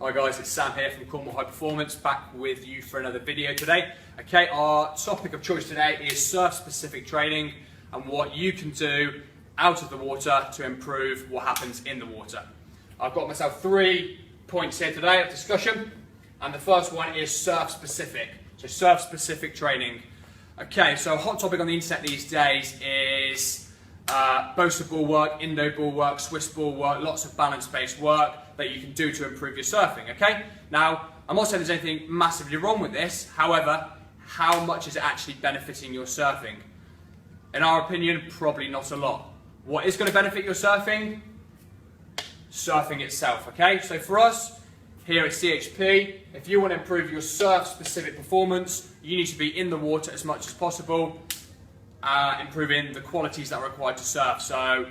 Hi guys, it's Sam here from Cornwall High Performance, back with you for another video today. Okay, our topic of choice today is surf-specific training and what you can do out of the water to improve what happens in the water. I've got myself 3 points here today of discussion, and the first one is surf-specific. So surf-specific training. Okay, so a hot topic on the internet these days is Bosa ball work, Indo ball work, Swiss ball work, lots of balance-based work that you can do to improve your surfing, okay? Now, I'm not saying there's anything massively wrong with this, however, how much is it actually benefiting your surfing? In our opinion, probably not a lot. What is going to benefit your surfing? Surfing itself, okay? So for us, here at CHP, if you want to improve your surf-specific performance, you need to be in the water as much as possible, improving the qualities that are required to surf. So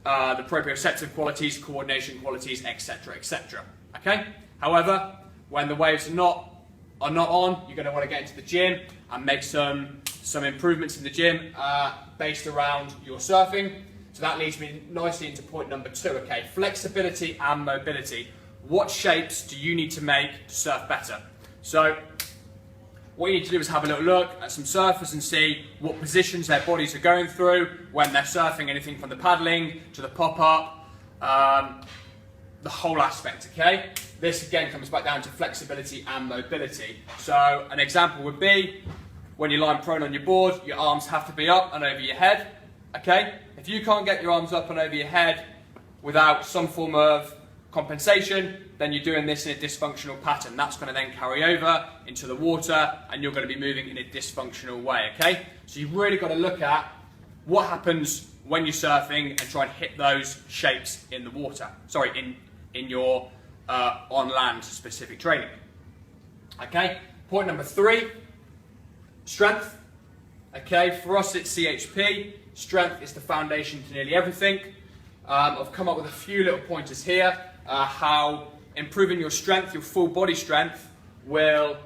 the proprioceptive qualities, coordination qualities, etc., etc. Okay. However, when the waves are not on, you're going to want to get into the gym and make some improvements in the gym based around your surfing. So that leads me nicely into point number 2. Okay, flexibility and mobility. What shapes do you need to make to surf better? So what you need to do is have a little look at some surfers and see what positions their bodies are going through when they're surfing, anything from the paddling to the pop-up, the whole aspect, okay? This again comes back down to flexibility and mobility. So an example would be when you're lying prone on your board, your arms have to be up and over your head, okay? If you can't get your arms up and over your head without some form of compensation, then you're doing this in a dysfunctional pattern. That's going to then carry over into the water and you're going to be moving in a dysfunctional way, okay? So you've really got to look at what happens when you're surfing and try and hit those shapes in the water. Sorry, in your on-land specific training. Okay, point number 3, strength. Okay, for us at CHP, strength is the foundation to nearly everything. I've come up with a few little pointers here, how improving your strength, your full body strength, will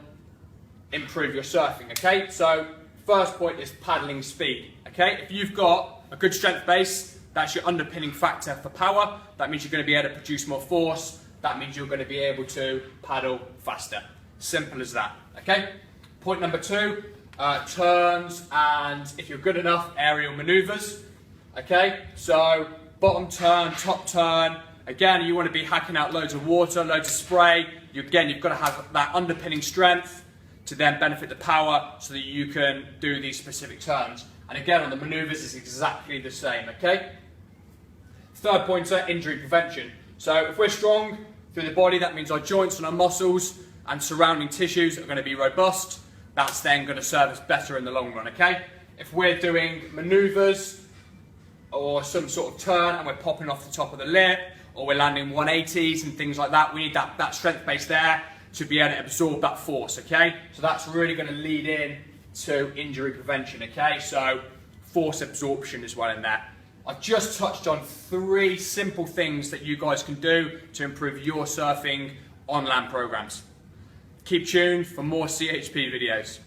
improve your surfing, okay? So, first point is paddling speed, okay? If you've got a good strength base, that's your underpinning factor for power. That means you're going to be able to produce more force. That means you're going to be able to paddle faster. Simple as that, okay? Point number 2, turns and, if you're good enough, aerial maneuvers, okay? So, bottom turn, top turn. Again, you want to be hacking out loads of water, loads of spray. You've got to have that underpinning strength to then benefit the power so that you can do these specific turns. And again, on the maneuvers, it's exactly the same, okay? Third pointer, injury prevention. So if we're strong through the body, that means our joints and our muscles and surrounding tissues are going to be robust. That's then going to serve us better in the long run, okay? If we're doing maneuvers or some sort of turn and we're popping off the top of the lip, or we're landing 180s and things like that, we need that strength base there to be able to absorb that force, okay? So that's really going to lead in to injury prevention, okay? So force absorption as well in there. I've just touched on 3 simple things that you guys can do to improve your surfing on land programs. Keep tuned for more CHP videos.